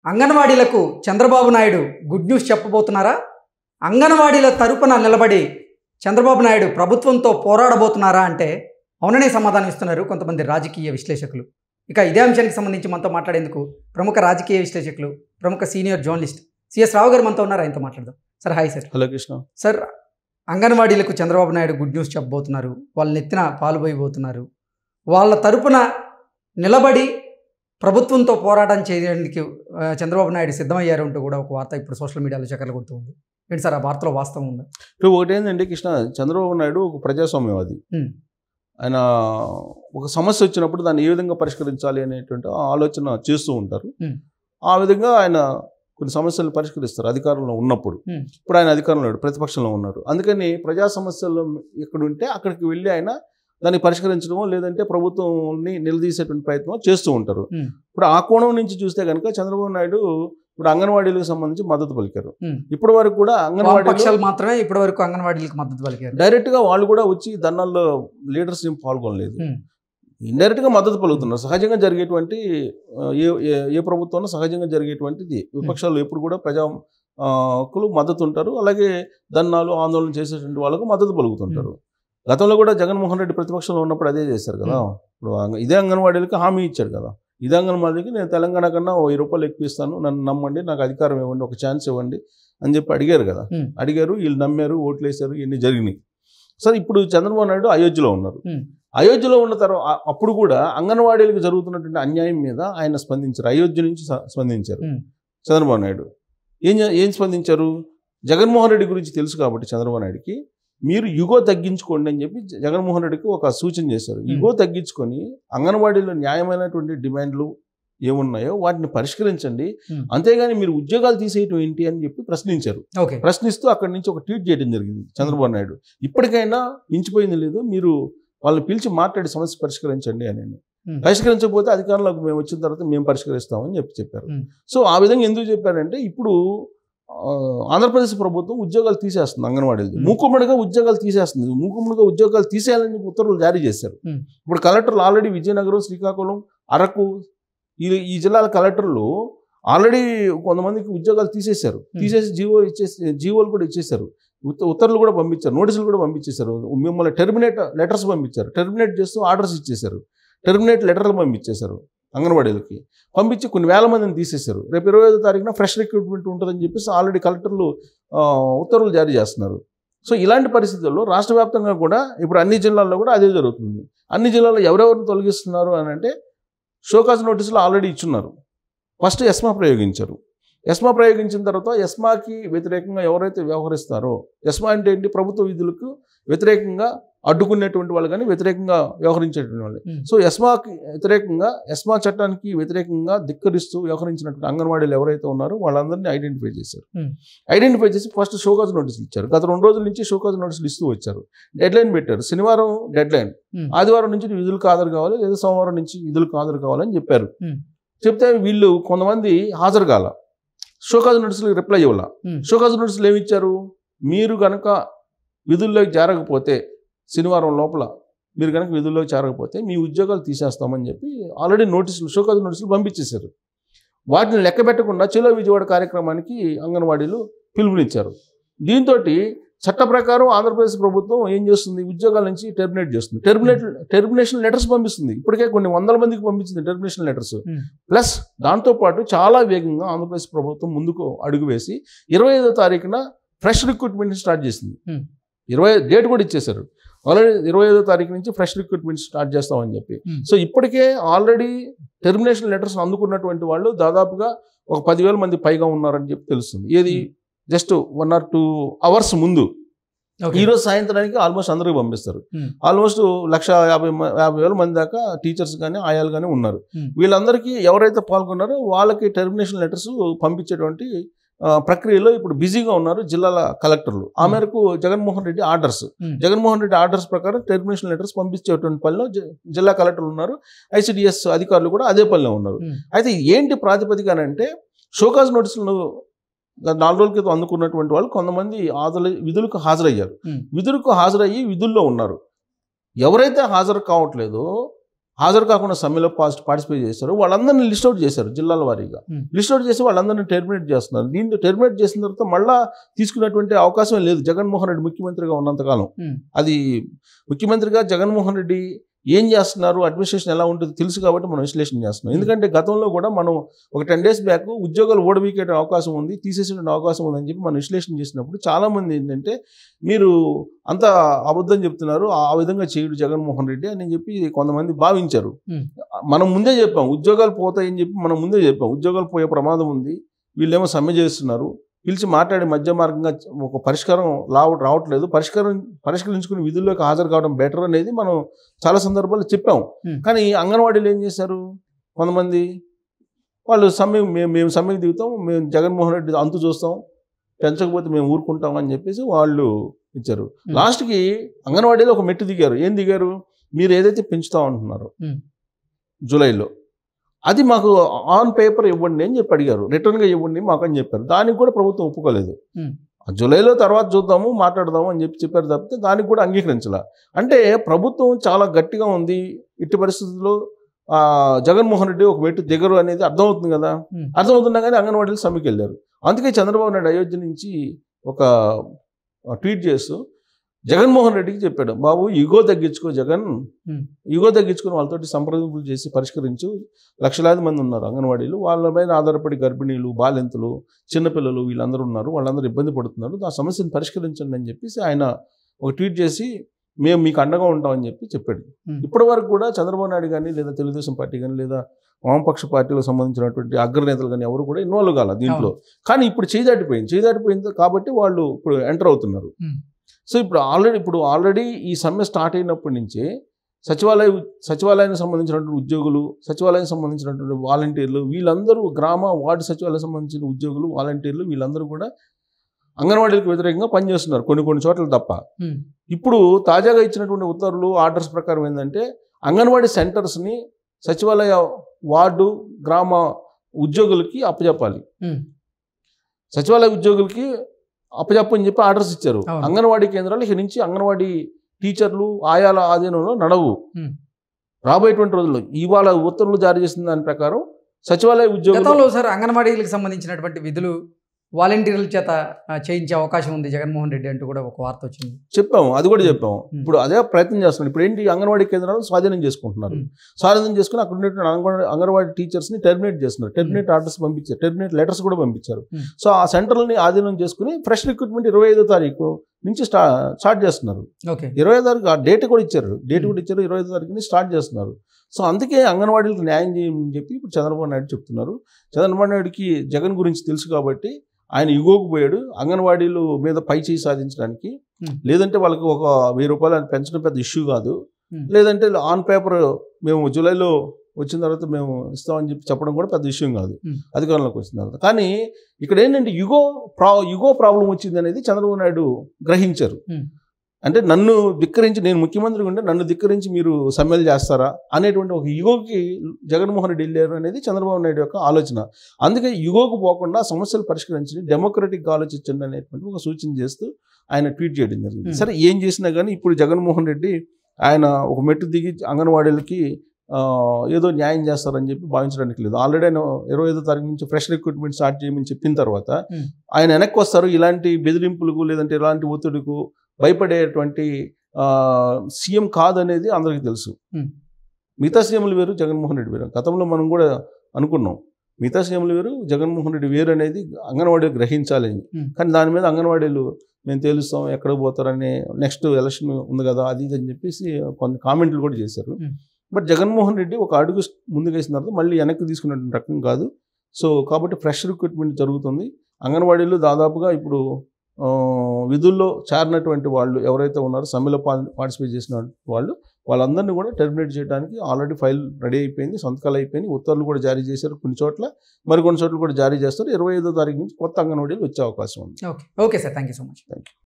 అంగన్వాడీలకు Chandrababu Naidu good news చెప్పబోతున్నారా? అంగన్వాడీల తరపున నిలబడి చంద్రబాబు నాయుడు ప్రభుత్వంతో పోరాడబోతున్నారా అంటే అవుననే సమాధానం ఇస్తున్నారు కొంతమంది రాజకీయ విశ్లేషకులు. ఇక ఇదే అంశానికి సంబంధించి మనతో మాట్లాడేందుకు ప్రముఖ రాజకీయ విశ్లేషకులు, ప్రముఖ సీనియర్ జర్నలిస్ట్ సిఎస్ రావు గారు మనతో ఉన్నారు. ఆయనతో మాట్లాడదాం. Sir hi sir. Hello Krishna sir. అంగన్వాడీలకు చంద్రబాబు నాయుడు గుడ్ న్యూస్ చెప్పబోతున్నారు. వాళ్ళ నెత్తిన పాలు పోయిపోతున్నారు. వాళ్ళ తరపున నిలబడి ప్రభుత్వంతో పోరాటం చేయడానికి చంద్రబాబు నాయుడు సిద్ధమయ్యారు అంటూ కూడా ఒక వార్త ఇప్పుడు సోషల్ మీడియాలో చక్కర్లు కొడుతుంది. ఏంటి సార్ ఆ వార్తలో వాస్తవం ఉందా? ఇప్పుడు ఒకటేంటంటే కృష్ణ, చంద్రబాబు నాయుడు ఒక ప్రజాస్వామ్యవాది. ఆయన ఒక సమస్య వచ్చినప్పుడు దాన్ని ఏ విధంగా పరిష్కరించాలి అనేటువంటి ఆలోచన చేస్తూ ఉంటారు. ఆ విధంగా ఆయన కొన్ని సమస్యలను పరిష్కరిస్తారు అధికారంలో ఉన్నప్పుడు. ఇప్పుడు ఆయన అధికారంలో ప్రతిపక్షంలో ఉన్నారు. అందుకని ప్రజా సమస్యలు ఎక్కడ ఉంటే అక్కడికి వెళ్ళి ఆయన దాన్ని పరిష్కరించడమో లేదంటే ప్రభుత్వాన్ని నిలదీసేటువంటి ప్రయత్నం చేస్తూ ఉంటారు. ఇప్పుడు ఆ కోణం నుంచి చూస్తే కనుక చంద్రబాబు నాయుడు ఇప్పుడు అంగన్వాడీలకు సంబంధించి మద్దతు పలికారు. ఇప్పటి వరకు కూడా అంగన్వాడీ మాత్రమే ఇప్పటి వరకు అంగన్వాడీలకు మద్దతు పలికారు. డైరెక్ట్ గా వాళ్ళు కూడా వచ్చి ధర్నాల్లో లీడర్స్ ఏం పాల్గొనలేదు. ఇండైరెక్ట్ గా మద్దతు పలుకుతున్నారు. సహజంగా జరిగేటువంటి ఏ ప్రభుత్వంలో సహజంగా జరిగేటువంటిది. విపక్షాలు ఎప్పుడు కూడా ప్రజాకులు మద్దతు ఉంటారు. అలాగే ధర్నాలు ఆందోళన చేసేటువంటి వాళ్ళకు మద్దతు పలుకుతుంటారు. గతంలో కూడా జగన్మోహన్ రెడ్డి ప్రతిపక్షంలో ఉన్నప్పుడు అదే చేశారు కదా. ఇప్పుడు ఇదే అంగన్వాడీలకి హామీ ఇచ్చాడు కదా. ఇదే అంగన్వాడీకి నేను తెలంగాణ కన్నా 1000 రూపాయలు ఎక్కువ ఇస్తాను, నన్ను నమ్మండి, నాకు అధికారం ఇవ్వండి, ఒక ఛాన్స్ ఇవ్వండి అని చెప్పి అడిగారు కదా. అడిగారు, వీళ్ళు నమ్మారు, ఓట్లు వేశారు, ఇవన్నీ జరిగినాయి. సరే ఇప్పుడు చంద్రబాబు నాయుడు అయోధ్యలో ఉన్నారు. అయోధ్యలో ఉన్న తర్వాత అప్పుడు కూడా అంగన్వాడీలకు జరుగుతున్నటువంటి అన్యాయం మీద ఆయన స్పందించారు. అయోధ్య నుంచి స్పందించారు చంద్రబాబు నాయుడు. ఏం స్పందించారు? జగన్మోహన్ రెడ్డి గురించి తెలుసు కాబట్టి చంద్రబాబు నాయుడికి, మీరు యుగో తగ్గించుకోండి అని చెప్పి జగన్మోహన్ రెడ్డికి ఒక సూచన చేశారు. యుగో తగ్గించుకొని అంగన్వాడీలో న్యాయమైనటువంటి డిమాండ్లు ఏమున్నాయో వాటిని పరిష్కరించండి, అంతేగాని మీరు ఉద్యోగాలు తీసేయటం ఏంటి అని చెప్పి ప్రశ్నించారు. ప్రశ్నిస్తూ అక్కడి నుంచి ఒక ట్వీట్ చేయడం జరిగింది చంద్రబాబు నాయుడు. ఇప్పటికైనా మించిపోయింది లేదు, మీరు వాళ్ళని పిలిచి మాట్లాడి సమస్య పరిష్కరించండి అని. పరిష్కరించకపోతే అధికారంలోకి మేము వచ్చిన తర్వాత మేము పరిష్కరిస్తామని చెప్పారు. సో ఆ విధంగా ఎందుకు చెప్పారంటే, ఇప్పుడు ఆంధ్రప్రదేశ్ ప్రభుత్వం ఉద్యోగాలు తీసేస్తుంది, అంగన్వాడీలు మూకుమ్మడిగా ఉద్యోగాలు తీసేస్తుంది. మూకుమ్మడిగా ఉద్యోగాలు తీసేయాలని ఉత్తర్వులు జారీ చేశారు. ఇప్పుడు కలెక్టర్లు ఆల్రెడీ విజయనగరం, శ్రీకాకుళం, అరకు ఈ జిల్లాల కలెక్టర్లు ఆల్రెడీ కొంతమందికి ఉద్యోగాలు తీసేశారు. తీసేసి జీవోలు కూడా ఇచ్చేశారు, ఉత్తర్వులు కూడా పంపించారు, నోటీసులు కూడా పంపించేశారు. మిమ్మల్ని టెర్మినేట్ లెటర్స్ పంపించారు, టెర్మినేట్ చేస్తూ ఆర్డర్స్ ఇచ్చేశారు, టెర్మినేట్ లెటర్లు పంపించేశారు. అంగన్వాడీలకి పంపించి కొన్ని వేల మందిని తీసేశారు. రేపు 25వ తారీఖున ఫ్రెష్ రిక్రూట్మెంట్ ఉంటుందని చెప్పేసి ఆల్రెడీ కలెక్టర్లు ఉత్తర్వులు జారీ చేస్తున్నారు. సో ఇలాంటి పరిస్థితుల్లో రాష్ట్ర వ్యాప్తంగా కూడా ఇప్పుడు అన్ని జిల్లాల్లో కూడా అదే జరుగుతుంది. అన్ని జిల్లాల్లో ఎవరెవరిని తొలగిస్తున్నారు అని అంటే, షోకాజ్ నోటీసులు ఆల్రెడీ ఇచ్చున్నారు. ఫస్ట్ ఎస్మా ప్రయోగించారు. ఎస్మా ప్రయోగించిన తర్వాత ఎస్మాకి వ్యతిరేకంగా ఎవరైతే వ్యవహరిస్తారో, ఎస్మా అంటే ఏంటి, ప్రభుత్వ విధులకు వ్యతిరేకంగా అడ్డుకునేటువంటి వాళ్ళు కానీ వ్యతిరేకంగా వ్యవహరించేటువంటి వాళ్ళు. సో ఎస్మాకి వ్యతిరేకంగా, ఎస్మా చట్టానికి వ్యతిరేకంగా ధిక్కరిస్తూ వ్యవహరించినటువంటి అంగన్వాడీలు ఎవరైతే ఉన్నారో వాళ్ళందరినీ ఐడెంటిఫై చేశారు. ఐడెంటిఫై చేసి ఫస్ట్ షోకాజ్ నోటీసులు ఇచ్చారు. గత 2 రోజుల నుంచి షోకాజ్ నోటీసులు ఇస్తూ వచ్చారు. డెడ్ లైన్ పెట్టారు. శనివారం డెడ్ లైన్, ఆదివారం నుంచి విధులకు హాజరు కావాలి, లేదా సోమవారం నుంచి విధులకు హాజరు కావాలని చెప్పారు. చెప్తే వీళ్ళు కొంతమంది హాజరు కాల, షోకాజ్ నోటీసులు రిప్లై ఇవ్వాల. షోకాజ్ నోటీసులు ఏమి ఇచ్చారు, మీరు కనుక విధుల్లోకి చేరకపోతే, శనివారం లోపల మీరు కనుక విధుల్లోకి చేరకపోతే మీ ఉద్యోగాలు తీసేస్తామని చెప్పి ఆల్రెడీ నోటీసులు, షోకాజ్ నోటీసులు పంపించేశారు. వాటిని లెక్క పెట్టకుండా చలో విజయవాడ కార్యక్రమానికి అంగన్వాడీలు పిలుపునిచ్చారు. దీంతో చట్ట ప్రకారం ఆంధ్రప్రదేశ్ ప్రభుత్వం ఏం చేస్తుంది, ఉద్యోగాల నుంచి టెర్మినేట్ చేస్తుంది. టెర్మినేషన్ లెటర్స్ పంపిస్తుంది. ఇప్పటికే కొన్ని 100 మందికి పంపించింది టెర్మినేషన్ లెటర్స్. ప్లస్ దాంతోపాటు చాలా వేగంగా ఆంధ్రప్రదేశ్ ప్రభుత్వం ముందుకు అడుగు వేసి 25వ తారీఖున ఫ్రెష్ రిక్రూట్మెంట్ స్టార్ట్ చేసింది. 20 డేట్ కూడా ఇచ్చేశారు. ఆల్రెడీ 25వ తారీఖు నుంచి ఫ్రెష్ రిక్రూట్మెంట్ స్టార్ట్ చేస్తామని చెప్పి. సో ఇప్పటికే ఆల్రెడీ టెర్మినేషన్ లెటర్స్ అందుకున్నటువంటి వాళ్ళు దాదాపుగా ఒక 10,000 మంది పైగా ఉన్నారని చెప్పి తెలుస్తుంది. ఏది జస్ట్ 1 or 2 hours ముందు. ఈరోజు సాయంత్రానికి ఆల్మోస్ట్ అందరికి పంపిస్తారు. ఆల్మోస్ట్ 150,000 మంది దాకా టీచర్స్ కానీ ఆయాలు కానీ ఉన్నారు. వీళ్ళందరికీ ఎవరైతే పాల్గొన్నారో వాళ్ళకి టెర్మినేషన్ లెటర్స్ పంపించేటువంటి ప్రక్రియలో ఇప్పుడు బిజీగా ఉన్నారు జిల్లాల కలెక్టర్లు. ఆ మేరకు జగన్మోహన్ రెడ్డి ఆర్డర్స్ ప్రకారం టెర్మినేషన్ లెటర్స్ పంపించేటువంటి పనిలో జిల్లా కలెక్టర్లు ఉన్నారు. ఐసిడిఎస్ అధికారులు కూడా అదే పనిలో ఉన్నారు. అయితే ఏంటి ప్రాతిపదిక అంటే, షోకాజ్ నోటీసులను 4 రోజుల క్రితం అందుకున్నటువంటి వాళ్ళు కొంతమంది విధులకు హాజరయ్యారు. విధులకు హాజరయ్యి విధుల్లో ఉన్నారు. ఎవరైతే హాజరు కావట్లేదో హాజరు కాకుండా సమ్మెలో పార్టిసిపేట్ చేశారు వాళ్ళందరినీ లిస్ట్ అవుట్ చేశారు జిల్లాల వారీగా. లిస్ట్ అవుట్ చేసి వాళ్ళందరినీ టెర్మినేట్ చేస్తున్నారు. దీన్ని టెర్మినేట్ చేసిన తర్వాత మళ్ళా తీసుకునేటువంటి అవకాశం లేదు జగన్మోహన్ రెడ్డి ముఖ్యమంత్రిగా ఉన్నంతకాలం. అది ముఖ్యమంత్రిగా జగన్మోహన్ రెడ్డి ఏం చేస్తున్నారు, అడ్మినిస్ట్రేషన్ ఎలా ఉంటుంది తెలుసు కాబట్టి మనం విశ్లేషణ చేస్తున్నాం. ఎందుకంటే గతంలో కూడా మనం ఒక 10 days బ్యాక్ ఉద్యోగాలు ఓడబీకే అవకాశం ఉంది, తీసేసే అవకాశం ఉందని చెప్పి మనం విశ్లేషణ చేసినప్పుడు చాలామంది ఏంటంటే మీరు అంత అబద్ధం చెప్తున్నారు, ఆ విధంగా చేయడు జగన్మోహన్ రెడ్డి అని చెప్పి కొంతమంది భావించారు. మనం ముందే చెప్పాం ఉద్యోగాలు పోతాయని చెప్పి మనం ముందే చెప్పాం ఉద్యోగాలు పోయే ప్రమాదం ఉంది, వీళ్ళేమో సమ్మె చేస్తున్నారు, పిలిచి మాట్లాడి మధ్య మార్గంగా ఒక పరిష్కారం రావట్లేదు, పరిష్కరించుకుని విధుల్లోకి హాజరు కావడం బెటర్ అనేది మనం చాలా సందర్భాల్లో చెప్పాం. కానీ అంగన్వాడీలు ఏం చేశారు, కొంతమంది వాళ్ళు మేము సమ్మెకి దిగుతాం, మేము జగన్మోహన్ రెడ్డి అంతు చూస్తాం, పెంచకపోతే మేము ఊరుకుంటాం అని చెప్పేసి వాళ్ళు ఇచ్చారు. లాస్ట్కి అంగన్వాడీలో ఒక మెట్టు దిగారు. ఏం దిగారు, మీరు ఏదైతే పెంచుతాం అంటున్నారో జూలైలో అది మాకు ఆన్ పేపర్ ఇవ్వండి అని చెప్పి అడిగారు, రిటర్న్గా ఇవ్వండి మాకు అని చెప్పారు. దానికి కూడా ప్రభుత్వం ఒప్పుకోలేదు. జూలైలో తర్వాత చూద్దాము మాట్లాడదాము అని చెప్పారు తప్పితే దానికి కూడా అంగీకరించాల. అంటే ప్రభుత్వం చాలా గట్టిగా ఉంది, ఇట్టి పరిస్థితుల్లో జగన్మోహన్ రెడ్డి ఒక మెట్టు దిగరు అనేది అర్థమవుతుంది కదా. అర్థమవుతున్నా కానీ అంగన్వాడీలు సమ్మెకి వెళ్ళారు. అందుకే చంద్రబాబు నాయుడు అయోధ్య నుంచి ఒక ట్వీట్ చేస్తూ జగన్మోహన్ రెడ్డికి చెప్పాడు, బాబు ఈగో తగ్గించుకో జగన్, ఈగో తగ్గించుకుని వాళ్ళతోటి సంప్రదింపులు చేసి పరిష్కరించు, లక్షలాది మంది ఉన్నారు అంగన్వాడీలు, వాళ్ళ మీద ఆధారపడి గర్భిణీలు, బాలింతలు, చిన్నపిల్లలు వీళ్ళందరూ ఉన్నారు, వాళ్ళందరూ ఇబ్బంది పడుతున్నారు, ఆ సమస్యను పరిష్కరించండి అని చెప్పేసి ఆయన ఒక ట్వీట్ చేసి మేము మీకు అండగా ఉంటామని చెప్పాడు. ఇప్పటి వరకు కూడా చంద్రబాబు నాయుడు కానీ లేదా తెలుగుదేశం పార్టీ కానీ లేదా వామపక్ష పార్టీలకు సంబంధించినటువంటి అగ్రనేతలు కానీ ఎవరు కూడా ఇన్వాల్వ్ కాల దీంట్లో. కానీ ఇప్పుడు చేదాటిపోయింది కాబట్టి వాళ్ళు ఇప్పుడు ఎంటర్ అవుతున్నారు. సో ఇప్పుడు ఆల్రెడీ ఈ సమ్మె స్టార్ట్ అయినప్పటి నుంచే సచివాలయానికి సంబంధించినటువంటి ఉద్యోగులు, సచివాలయానికి సంబంధించినటువంటి వాలంటీర్లు, వీళ్ళందరూ గ్రామ వార్డు సచివాలయానికి సంబంధించిన ఉద్యోగులు, వాలంటీర్లు వీళ్ళందరూ కూడా అంగన్వాడీలకు వ్యతిరేకంగా పనిచేస్తున్నారు కొన్ని చోట్ల తప్ప. ఇప్పుడు తాజాగా ఇచ్చినటువంటి ఉత్తర్వులు ఆర్డర్స్ ప్రకారం ఏంటంటే అంగన్వాడీ సెంటర్స్ని సచివాలయ వార్డు గ్రామ ఉద్యోగులకి అప్పచెప్పాలి, సచివాలయ ఉద్యోగులకి అప్పచెప్పని చెప్పి ఆర్డర్స్ ఇచ్చారు. అంగన్వాడీ కేంద్రాలు ఇక నుంచి అంగన్వాడీ టీచర్లు ఆయాల ఆధీనంలో నడవు. రాబోయేటువంటి రోజుల్లో ఇవాళ ఉత్తర్వులు జారీ చేసిన దాని ప్రకారం సచివాలయ ఉద్యోగులు సార్ అంగన్వాడీలకు సంబంధించినటువంటి విధులు వాలంటీర్ల చేత చేయించే అవకాశం ఉంది జగన్మోహన్ రెడ్డి అంటూ కూడా ఒక వార్త వచ్చింది. చెప్పాము, అది కూడా చెప్పాము. ఇప్పుడు అదే ప్రయత్నం చేస్తున్నాం. ఇప్పుడు ఏంటి, అంగన్వాడీ కేంద్రాలు స్వాధీనం చేసుకుంటున్నారు. స్వాధీనం చేసుకుని అక్కడ ఉన్నటువంటి అంగన్వాడీ టీచర్స్ని టెర్మినేట్ చేస్తున్నారు. టెర్మినేట్ ఆర్డర్స్ పంపించారు, టెర్మినేట్ లెటర్స్ కూడా పంపించారు. సో ఆ సెంటర్లని ఆధీనం చేసుకుని ఫ్రెష్ రిక్రూట్మెంట్ 25వ తారీఖు నుంచి స్టార్ట్ చేస్తున్నారు. 25వ తారీఖు ఆ డేట్ కూడా ఇచ్చారు, 25వ తారీఖుని స్టార్ట్ చేస్తున్నారు. సో అందుకే అంగన్వాడీలకు న్యాయం చేయమని చెప్పి ఇప్పుడు చంద్రబాబు నాయుడు చెప్తున్నారు. చంద్రబాబు నాయుడుకి జగన్ గురించి తెలుసు కాబట్టి ఆయన ఇగోకు పోయాడు అంగన్వాడీలు మీద పై చేయి సాధించడానికి. లేదంటే వాళ్ళకి ఒక 1000 రూపాయలు పెంచడం పెద్ద ఇష్యూ కాదు, లేదంటే ఆన్ పేపర్ మేము జూలైలో వచ్చిన తర్వాత మేము ఇస్తామని చెప్పడం కూడా పెద్ద విషయం కాదు అధికారంలోకి వచ్చిన తర్వాత. కానీ ఇక్కడ ఏంటంటే యుగో ప్రాబ్లం వచ్చింది అనేది చంద్రబాబు నాయుడు గ్రహించారు. అంటే నన్ను ధిక్కరించి, నేను ముఖ్యమంత్రిగా ఉంటే నన్ను ధిక్కరించి మీరు సమ్మెలు చేస్తారా అనేటువంటి ఒక యుగోకి జగన్మోహన్ రెడ్డి వెళ్ళారు అనేది చంద్రబాబు నాయుడు యొక్క ఆలోచన. అందుకే యుగోకు పోకుండా సమస్యలు పరిష్కరించి డెమోక్రటిక్గా ఆలోచించండి అనేటువంటి ఒక సూచన చేస్తూ ఆయన ట్వీట్ చేయడం జరిగింది. సరే ఏం చేసినా కానీ ఇప్పుడు జగన్మోహన్ రెడ్డి ఆయన ఒక మెట్టు దిగి అంగన్వాడీలకి ఏదో న్యాయం చేస్తారని చెప్పి భావించడానికి లేదు. ఆల్రెడీ ఆయన 25వ తారీఖు నుంచి ఫ్రెష్ రిక్రూట్మెంట్ స్టార్ట్ చేయమని చెప్పిన తర్వాత ఆయన వెనక్కి వస్తారు. ఇలాంటి బెదిరింపులకు లేదంటే ఇలాంటి ఒత్తిడికు భయపడేటువంటి సీఎం కాదనేది అందరికీ తెలుసు. మిగతా సీఎంలు వేరు, జగన్మోహన్ రెడ్డి వేరు. గతంలో మనం కూడా అనుకున్నాం మిగతా సీఎంలు వేరు, జగన్మోహన్ రెడ్డి వేరు అనేది అంగన్వాడీలు గ్రహించాలని. కానీ దాని మీద అంగన్వాడీలు మేము తేలుస్తాం, ఎక్కడికి పోతారని, నెక్స్ట్ ఎలక్షన్ ఉంది కదా అది ఇది అని చెప్పేసి కొన్ని కామెంట్లు కూడా చేశారు. బట్ జగన్మోహన్ రెడ్డి ఒక అడుగు ముందుకు వేసిన తర్వాత మళ్ళీ వెనక్కి తీసుకున్నటువంటి రకం కాదు. సో కాబట్టి ఫ్రెష్ రిక్రూట్మెంట్ జరుగుతుంది. అంగన్వాడీలు దాదాపుగా ఇప్పుడు విధుల్లో చేరినటువంటి వాళ్ళు ఎవరైతే ఉన్నారో, సమ్మెలో పార్టిసిపేట్ చేసిన వాళ్ళందరినీ కూడా టెర్మినేట్ చేయడానికి ఆల్రెడీ ఫైల్ రెడీ అయిపోయింది, సంతకాలు అయిపోయింది, ఉత్తర్వులు కూడా జారీ చేశారు కొన్ని చోట్ల, మరికొన్ని చోట్ల కూడా జారీ చేస్తారు. 25వ తారీఖు నుంచి కొత్త అంగన్వాడీలు వచ్చే అవకాశం ఉంది. Okay sir, thank you so much. Thank you.